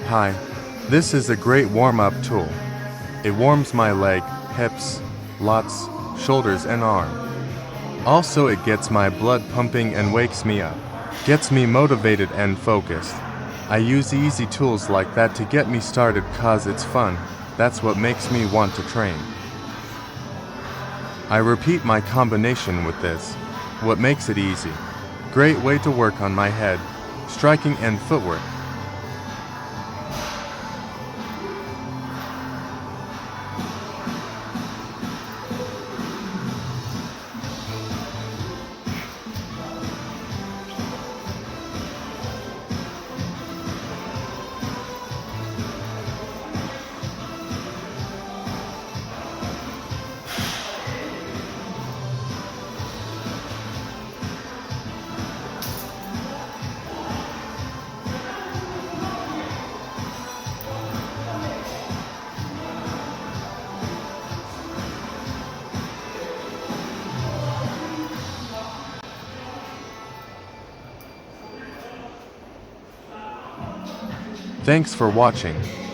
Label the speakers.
Speaker 1: Hi. This is a great warm-up tool. It warms my leg, hips, lats, shoulders and arm. Also it gets my blood pumping and wakes me up. Gets me motivated and focused. I use easy tools like that to get me started cause it's fun. That's what makes me want to train. I repeat my combination with this. What makes it easy? Great way to work on my head, striking and footwork. Thanks for watching.